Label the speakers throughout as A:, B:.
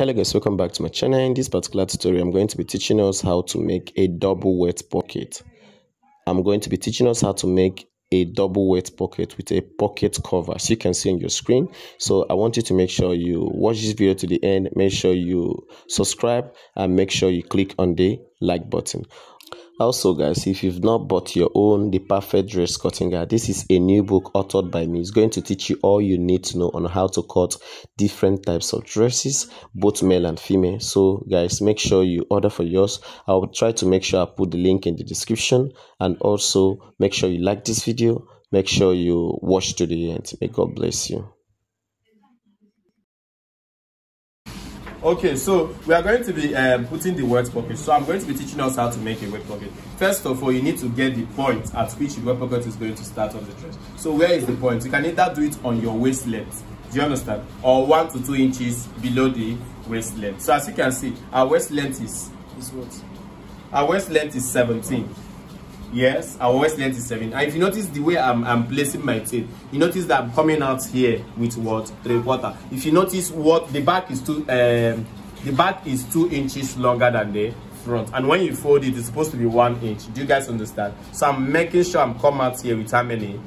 A: Hello guys, welcome back to my channel. In this particular tutorial I'm going to be teaching us how to make a double wet pocket. I'm going to be teaching us how to make a double wet pocket with a pocket cover, as you can see on your screen. So I want you to make sure you watch this video to the end, make sure you subscribe, and make sure you click on the like button. Also guys, if you've not bought your own The Perfect Dress Cutting Guide, this is a new book authored by me. It's going to teach you all you need to know on how to cut different types of dresses, both male and female. So guys, make sure you order for yours. I'll try to make sure I put the link in the description, and also make sure you like this video, make sure you watch to the end. May God bless you.
B: Okay, so we are going to be putting the wet pocket. So I'm going to be teaching us how to make a wet pocket. First of all, you need to get the point at which the wet pocket is going to start on the dress. So where is the point? You can either do it on your waist length, do you understand, or 1 to 2 inches below the waist length. So as you can see, our waist length is what? Our waist length is 17. Yes, our waist length is 7. And if you notice the way I'm placing my tape, you notice that I'm coming out here with what? 3/4. If you notice what the back is the back is 2 inches longer than the front, and when you fold it, it's supposed to be 1 inch. Do you guys understand? So I'm making sure I'm come out here with how many?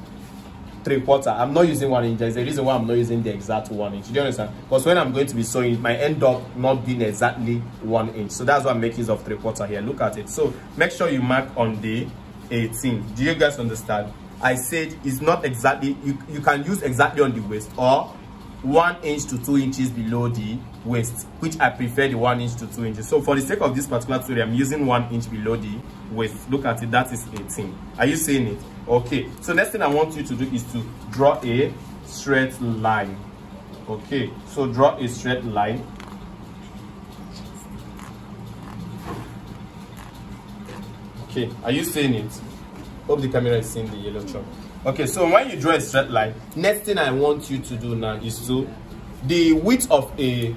B: 3/4. I'm not using 1 inch. There's a reason why I'm not using the exact 1 inch. Do you understand? Because when I'm going to be sewing, it might end up not being exactly 1 inch. So that's why I'm making use of 3/4 here. Look at it. So make sure you mark on the 18. Do you guys understand? I said it's not exactly, you can use exactly on the waist, or 1 inch to 2 inches below the waist, which I prefer the 1 inch to 2 inches. So for the sake of this particular tutorial, I'm using 1 inch below the waist. Look at it, that is 18. Are you seeing it? Okay, so next thing I want you to do is to draw a straight line. Okay, so draw a straight line. Okay, are you seeing it? Hope the camera is seeing the yellow chalk. Okay, so when you draw a straight line, next thing I want you to do now is to the width of a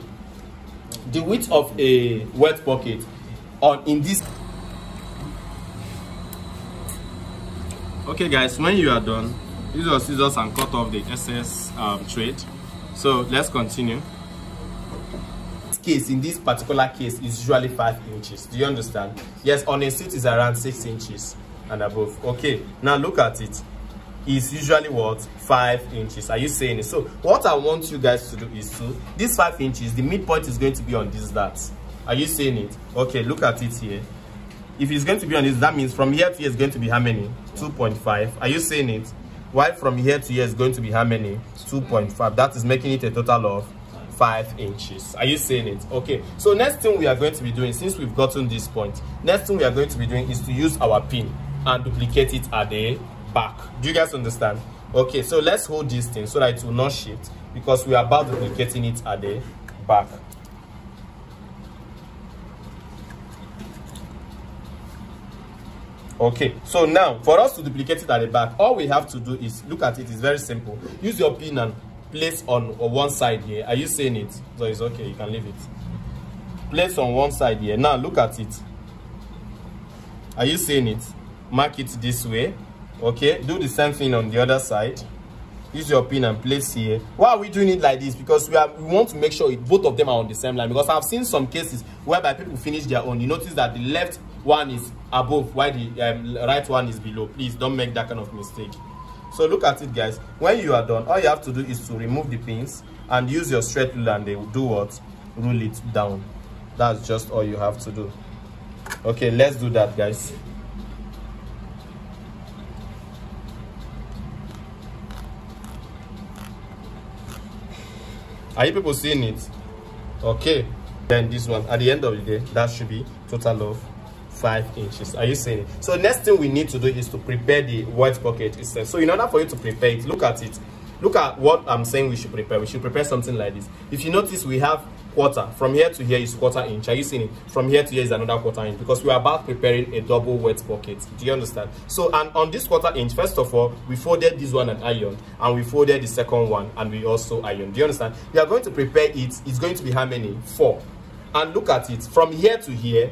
B: wet pocket on in this. Okay guys, when you are done, use your scissors and cut off the excess thread. So let's continue. Case in this particular case is usually 5 inches. Do you understand? Yes, on a suit is around 6 inches and above. Okay, now look at it. It's usually what? 5 inches. Are you saying it? So what I want you guys to do is to this 5 inches, the midpoint is going to be on this dart. Are you saying it? Okay, look at it here. If it's going to be on this, that means from here to here is going to be how many? 2.5. Are you saying it? While from here to here is going to be how many? 2.5. That is making it a total of 5 inches. Are you saying it? Okay, so next thing we are going to be doing, since we've gotten this point, next thing we are going to be doing is to use our pin and duplicate it at the back. Do you guys understand? Okay, so let's hold this thing so that it will not shift, because we are about duplicating it at the back. Okay, so now for us to duplicate it at the back, all we have to do is look at it. It's very simple. Use your pin and place on one side here. Are you seeing it? So it's okay, you can leave it. Place on one side here. Now look at it. Are you seeing it? Mark it this way. Okay, do the same thing on the other side. Use your pin and place here. Why are we doing it like this? Because we want to make sure both of them are on the same line. Because I've seen some cases whereby people finish their own. You notice that the left one is above while the right one is below. Please don't make that kind of mistake. So look at it guys, when you are done, all you have to do is to remove the pins and use your straight ruler, and they will do what? Rule it down. That's just all you have to do. Okay, let's do that guys. Are you people seeing it? Okay, then this one at the end of the day, that should be total of 5 inches. Are you seeing it? So next thing we need to do is to prepare the wet pocket itself. So in order for you to prepare it, look at it. Look at what I'm saying we should prepare. We should prepare something like this. If you notice, we have quarter. From here to here is 1/4 inch. Are you seeing it? From here to here is another 1/4 inch, because we are about preparing a double wet pocket. Do you understand? So, and on this 1/4 inch, first of all, we folded this one and ironed, and we folded the second one and we also ironed. Do you understand? We are going to prepare it. It's going to be how many? 4. And look at it. From here to here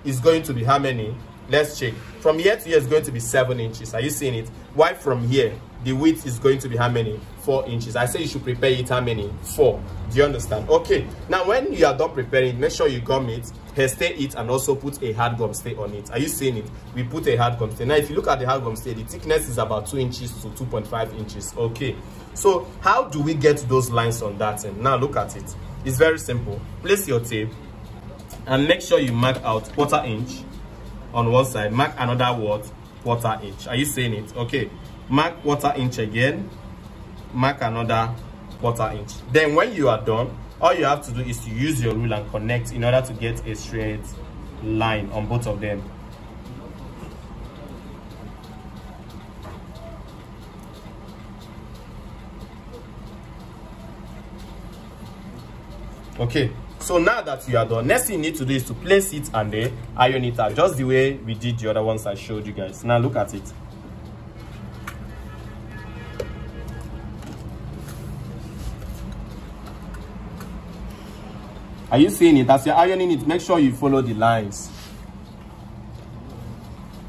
B: is going to be how many? Let's check. From here to here is going to be 7 inches. Are you seeing it? Why from here? the width is going to be how many? 4 inches. I say you should prepare it how many? 4. Do you understand? Okay, now when you are done preparing it, make sure you gum it, hairstay it, and also put a hard gum stay on it. Are you seeing it? We put a hard gum stay. Now if you look at the hard gum stay, the thickness is about 2 inches to 2.5 inches. Okay, so how do we get those lines on that end? Now look at it. It's very simple. Place your tape and make sure you mark out 1/4 inch on one side, mark another what? 1/4 inch. Are you seeing it? Okay, mark 1/4 inch again, mark another 1/4 inch. Then when you are done, all you have to do is to use your rule and connect in order to get a straight line on both of them. Okay, so now that you are done, next thing you need to do is to place it and then iron it out, just the way we did the other ones I showed you guys. Now look at it. Are you seeing it? As you're ironing it, make sure you follow the lines.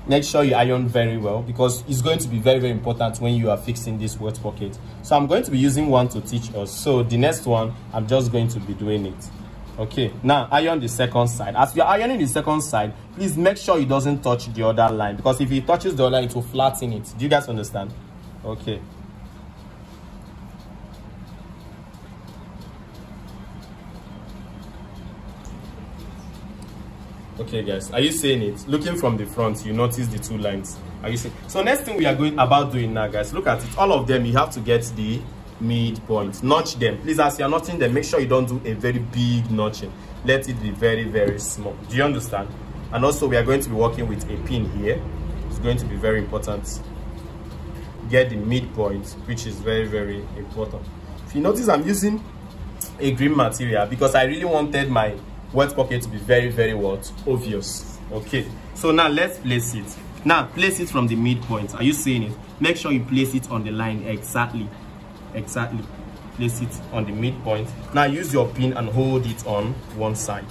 B: Make sure you iron very well, because it's going to be very, very important when you are fixing this wet pocket. So I'm going to be using one to teach us. So the next one, I'm just going to be doing it. Okay, now iron the second side. As you're ironing the second side, please make sure it doesn't touch the other line, because if it touches the other line, it will flatten it. Do you guys understand? Okay. Okay guys, are you seeing it? Looking from the front, you notice the 2 lines. Are you seeing? So next thing we are going about doing now, guys, look at it. All of them, you have to get the midpoint. Notch them. Please, as you are notching them, make sure you don't do a very big notching. Let it be very, very small. Do you understand? And also, we are going to be working with a pin here. It's going to be very important. Get the midpoint, which is very, very important. If you notice, I'm using a green material because I really wanted my wet pocket to be very, very what? Obvious. Okay, so now let's place it. Now place it from the midpoint. Are you seeing it? Make sure you place it on the line exactly. Place it on the midpoint. Now use your pin and hold it on one side.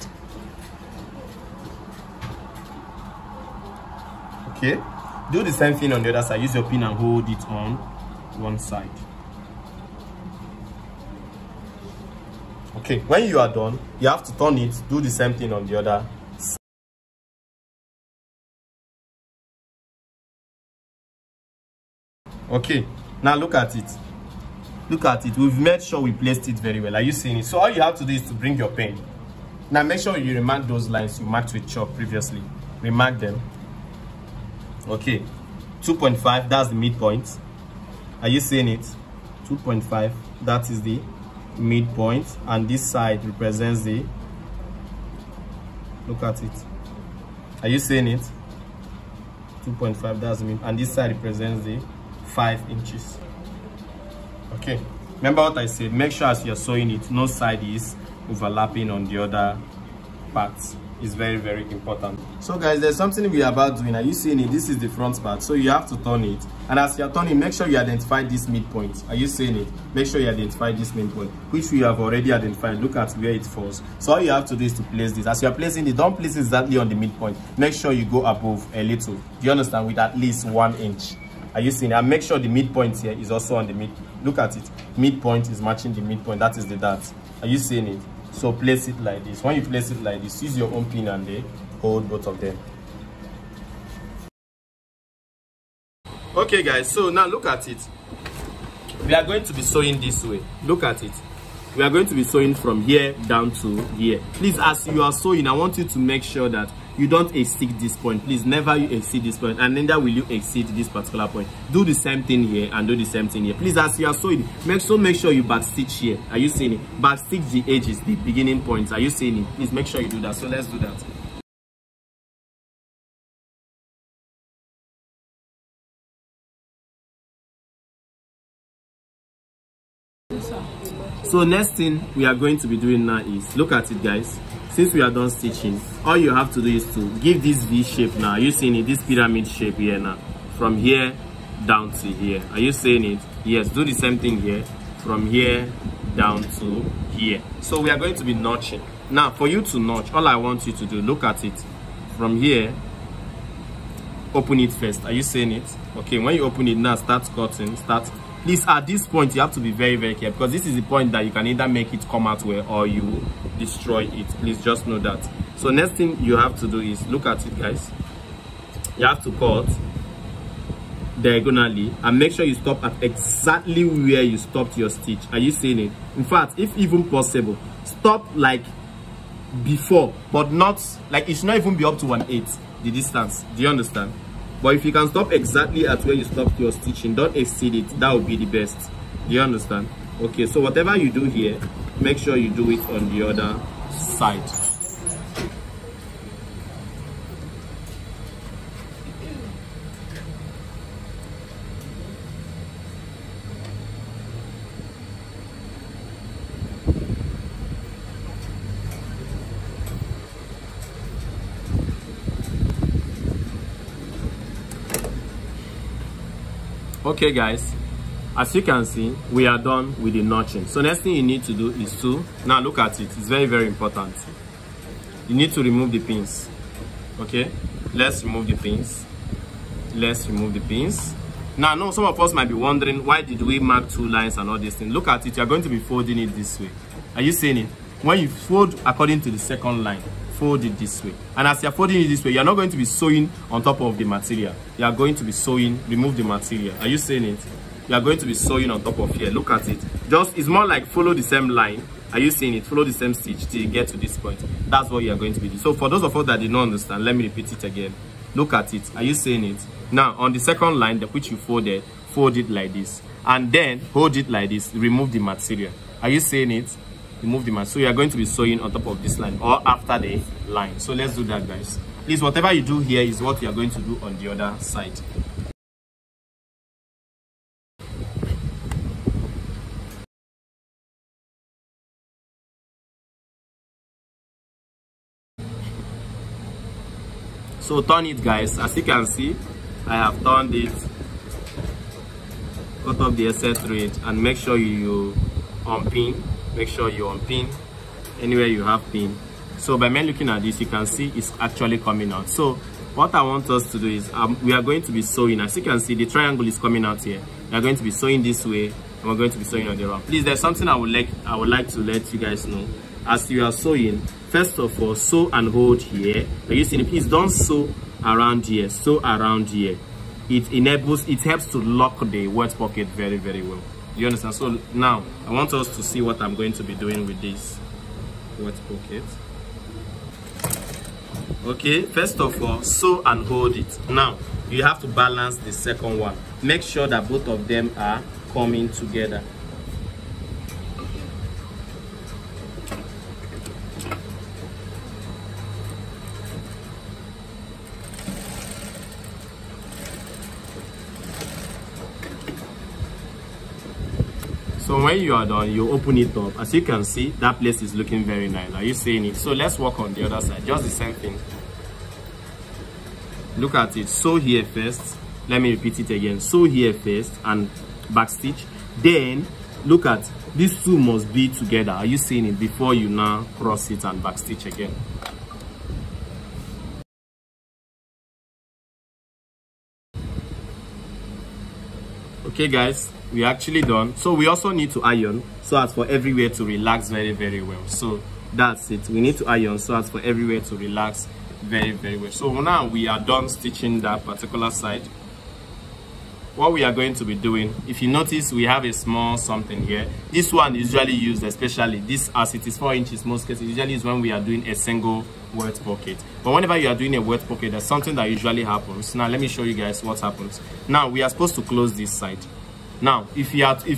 B: Okay, do the same thing on the other side. Use your pin and hold it on one side. Okay, when you are done, you have to turn it, do the same thing on the other side. Okay, now look at it. Look at it. We've made sure we placed it very well. Are you seeing it? So all you have to do is to bring your pen. Now make sure you remark those lines you marked with chalk previously. Remark them. Okay, 2.5, that's the midpoint. Are you seeing it? 2.5, that is the midpoint, and this side represents the, look at it. Are you seeing it? 2.5, that's the midpoint, and this side represents the 5 inches. Okay, remember what I said. Make sure as you're sewing it, no side is overlapping on the other parts. Is very, very important. So guys, there's something we are about doing. Are you seeing it? This is the front part, so you have to turn it, and as you're turning, make sure you identify this midpoint. Are you seeing it? Make sure you identify this midpoint, which we have already identified. Look at where it falls. So all you have to do is to place this. As you're placing it, don't place it exactly on the midpoint. Make sure you go above a little. Do you understand? With at least 1 inch. Are you seeing it? And make sure the midpoint here is also on the mid. Look at it. Midpoint is matching the midpoint. That is the dart. Are you seeing it? So place it like this. When you place it like this, use your own pin and they hold both of them. Okay guys, so now look at it. We are going to be sewing this way. Look at it. We are going to be sewing from here down to here. Please, as you are sewing, I want you to make sure that you don't exceed this point. Please, never you exceed this point, and neither will you exceed this particular point. Do the same thing here and do the same thing here. Please, as you are sewing, make sure you back stitch here. Are you seeing it? Back stitch the edges, the beginning points. Are you seeing it? Please make sure you do that. So let's do that. So next thing we are going to be doing now is, look at it guys. Since we are done stitching, all you have to do is to give this V shape now. Are you seeing it? This pyramid shape here now. From here down to here. Are you seeing it? Yes, do the same thing here. From here down to here. So we are going to be notching. Now for you to notch, all I want you to do, look at it. From here open it first. Are you seeing it? Okay, when you open it now, start cutting. Please, at this point you have to be very, very careful, because this is the point that you can either make it come out well or you destroy it. Please just know that. So next thing you have to do is look at it, guys. You have to cut diagonally and make sure you stop at exactly where you stopped your stitch. Are you seeing it? In fact, if even possible, stop like before, but not like, it should not even be up to 1/8 the distance. Do you understand? But if you can stop exactly at where you stopped your stitching, don't exceed it. That would be the best. Do you understand? Okay, so whatever you do here, make sure you do it on the other side. Okay guys, as you can see, we are done with the notching. So next thing you need to do is to, now look at it, it's very, very important. You need to remove the pins. Okay, let's remove the pins. Now I know some of us might be wondering, why did we mark 2 lines and all these things? Look at it, you're going to be folding it this way. Are you seeing it? When you fold according to the second line, fold it this way. And as you're folding it this way, you're not going to be sewing on top of the material. You are going to be sewing, remove the material. Are you seeing it? You are going to be sewing on top of here. Look at it. Just, it's more like follow the same line. Are you seeing it? Follow the same stitch till you get to this point. That's what you are going to be doing. So for those of us that did not understand, let me repeat it again. Look at it. Are you seeing it? Now on the second line, the which you folded, fold it like this. And then hold it like this. Remove the material. Are you seeing it? Remove the material. So you are going to be sewing on top of this line or after the line. So let's do that, guys. Please, whatever you do here is what you are going to do on the other side. So turn it, guys. As you can see, I have turned it. Cut off the excess thread and make sure you unpin. Make sure you unpin anywhere you have pin. So by me looking at this, you can see it's actually coming out. So what I want us to do is we are going to be sewing. As you can see, the triangle is coming out here. We are going to be sewing this way, and we're going to be sewing on the round. Please, there's something I would like to let you guys know. As you are sewing, first of all, sew and hold here. Are you seeing it? Please don't sew around here. Sew around here. It helps to lock the wet pocket very, very well. You understand? So now I want us to see what I'm going to be doing with this wet pocket. Okay, first of all, sew and hold it. Now you have to balance the second one. Make sure that both of them are coming together. So when you are done, you open it up. As you can see, that place is looking very nice. Are you seeing it? So let's work on the other side. Just the same thing. Look at it. Sew here first. Let me repeat it again. Sew here first and back stitch. Then look at these two must be together. Are you seeing it? Before you now cross it and back stitch again. Okay guys, we're actually done. So we also need to iron so as for everywhere to relax very, very well. So that's it. We need to iron so as for everywhere to relax very, very well. So now we are done stitching that particular side. What we are going to be doing, if you notice, we have a small something here. This one is usually used, especially this, as it is 4 inches most cases, usually is when we are doing a single wet pocket. But whenever you are doing a wet pocket, there's something that usually happens. Now let me show you guys what happens. Now we are supposed to close this side. Now if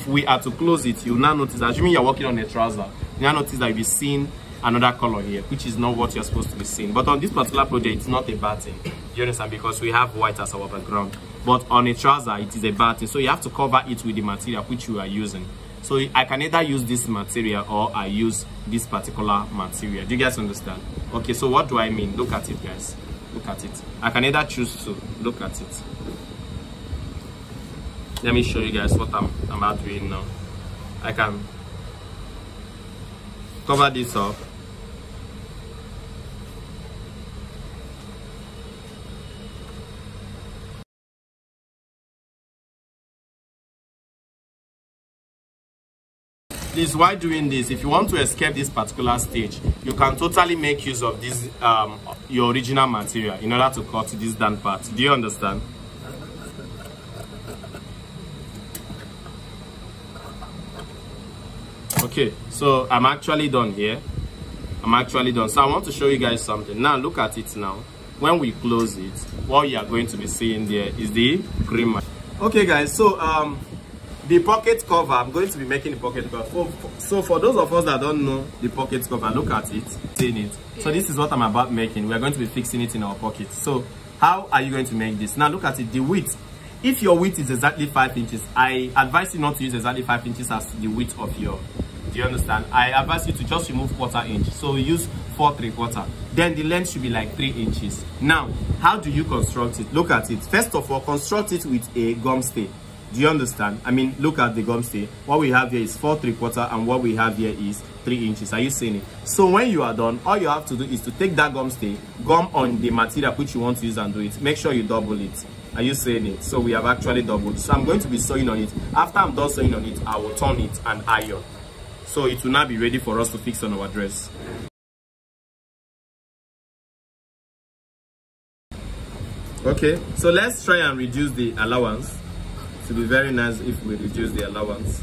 B: we are to close it, you now notice, assuming you're working on a trouser, you now notice that you'll be seeing another color here, which is not what you're supposed to be seeing. But on this particular project, it's not a bad thing. You understand? Because we have white as our background. But on a trouser, it is a bad thing. So you have to cover it with the material which you are using. So I can either use this material or I use this particular material. Do you guys understand? Okay, so what do I mean? Look at it, guys. Look at it. I can either choose to look at it. Let me show you guys what I'm about doing now. I can cover this up. Please, while doing this, if you want to escape this particular stage, you can totally make use of this your original material in order to cut this down part. Do you understand? Okay, so I'm actually done here. I'm actually done. So I want to show you guys something. Now look at it now. When we close it, what you are going to be seeing there is the green. Okay guys, so the pocket cover, I'm going to be making the pocket cover. So for those of us that don't know the pocket cover, look at it, seeing it. So this is what I'm about making. We are going to be fixing it in our pocket. So how are you going to make this? Now look at it, the width. If your width is exactly 5 inches, I advise you not to use exactly 5 inches as the width of your, do you understand? I advise you to just remove 1/4 inch. So use 4 3/4. Then the length should be like 3 inches. Now, how do you construct it? Look at it. First of all, construct it with a gum stay. Do you understand? I mean, look at the gum stay. What we have here is 4 3/4 and what we have here is 3 inches. Are you seeing it? So when you are done, all you have to do is to take that gum stay, gum on the material which you want to use and do it. Make sure you double it. Are you seeing it? So we have actually doubled. So I'm going to be sewing on it. After I'm done sewing on it, I will turn it and iron. So it will now be ready for us to fix on our dress. Okay, so let's try and reduce the allowance. It will be very nice if we reduce the allowance.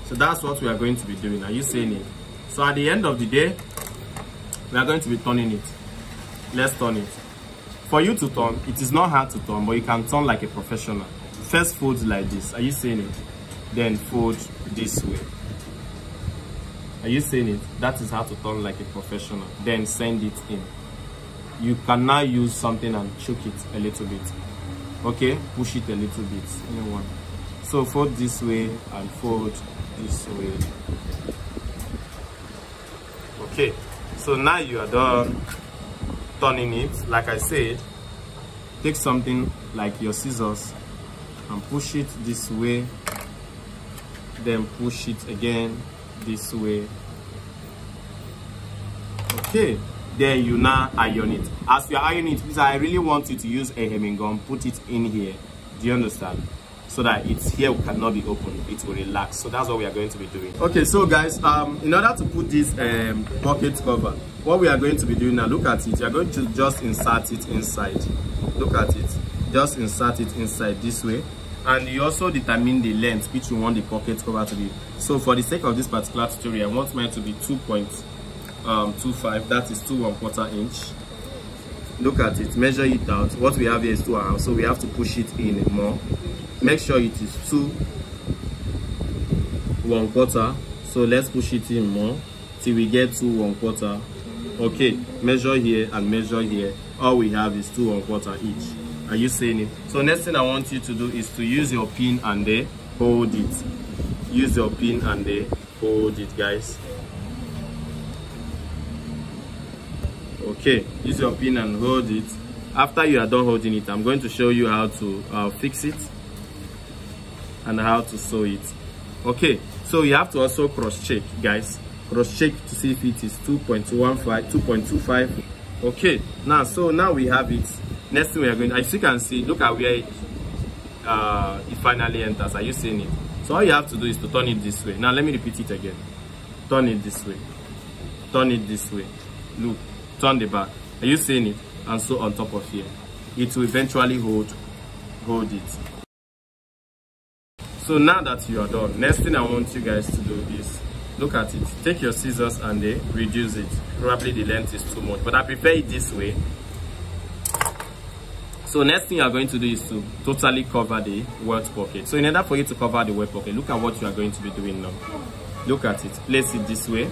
B: So that's what we are going to be doing. Are you seeing it? So at the end of the day, we are going to be turning it. Let's turn it. For you to turn, it is not hard to turn, but you can turn like a professional. First fold like this. Are you seeing it? Then fold this way. Are you seeing it? That is how to turn like a professional. Then send it in. You can now use something and choke it a little bit. Okay, push it a little bit. Anyone. So fold this way and fold this way. Okay, so now you are done turning it. Like I said, take something like your scissors and push it this way, then push it again this way. Okay, then you now iron it. As you are ironing it, please, I really want you to use a hemming gun. Put it in here. Do you understand? So that it's here cannot be opened, it will relax. So that's what we are going to be doing. Okay, so guys, in order to put this pocket cover, what we are going to be doing now, look at it. You are going to just insert it inside. Look at it. Just insert it inside this way. And you also determine the length which you want the pocket cover to be. So for the sake of this particular tutorial, I want mine to be 2.25. That is 2 1/4 inch. Look at it. Measure it out. What we have here is 2.5. So we have to push it in more. Make sure it is 2 1/4. So let's push it in more till we get 2 1/4. Okay, measure here and measure here. All we have is 2 1/4 each. Are you seeing it? So next thing I want you to do is to use your pin and then hold it. Use your pin and then hold it, guys. Okay, use your pin and hold it. After you are done holding it, I'm going to show you how to fix it and how to sew it. Okay, so you have to also cross check, guys. Cross check to see if it is 2.15, 2.25. Okay, now we have it. Next thing we are going, as you can see, look at where it finally enters. Are you seeing it? So all you have to do is to turn it this way. Now let me repeat it again. Turn it this way. Turn it this way. Look, turn the back. Are you seeing it? And so on top of here, it will eventually hold it. So now that you are done, next thing I want you guys to do is look at it. Take your scissors and they reduce it. Probably the length is too much, but I prefer it this way. So next thing you are going to do is to totally cover the welt pocket. So in order for you to cover the welt pocket, look at what you are going to be doing now. Look at it. Place it this way.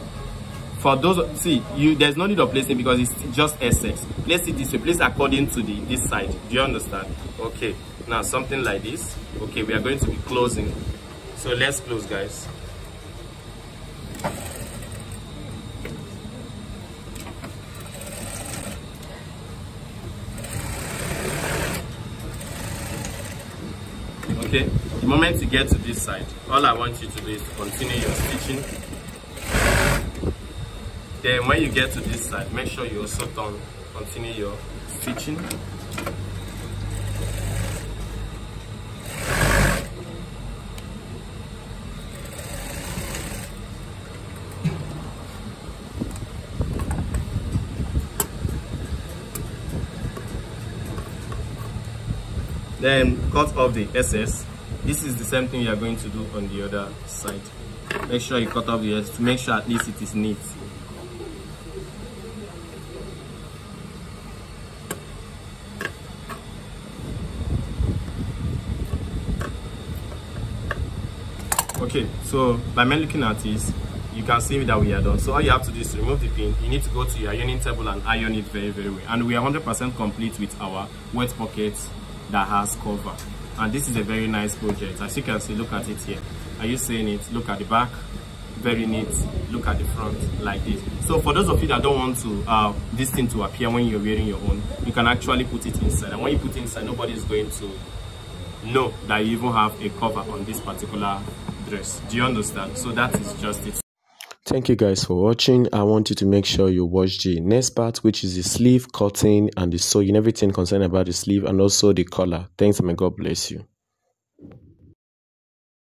B: For those, there's no need of placing because it's just Essex. Place it this way. Place according to this side. Do you understand? Okay. Now something like this. Okay, we are going to be closing. So let's close, guys. Okay, the moment you get to this side, all I want you to do is to continue your stitching. Then when you get to this side, make sure you also continue your stitching. Then cut off the excess. This is the same thing you are going to do on the other side. Make sure you cut off the excess to make sure at least it is neat. Okay, so by me looking at this, you can see that we are done. So all you have to do is to remove the pin. You need to go to your ironing table and iron it very, very well. And we are 100% complete with our wet pocket that has cover. And this is a very nice project. As you can see, look at it here. Are you seeing it? Look at the back, very neat. Look at the front, like this. So for those of you that don't want to this thing to appear when you're wearing your own, you can actually put it inside. And when you put it inside, nobody is going to know that you even have a cover on this particular dress. Do you understand? So that is just it.
A: Thank you guys for watching. I want you to make sure you watch the next part, which is the sleeve cutting and the sewing, everything concerned about the sleeve and also the collar. Thanks and may God bless you.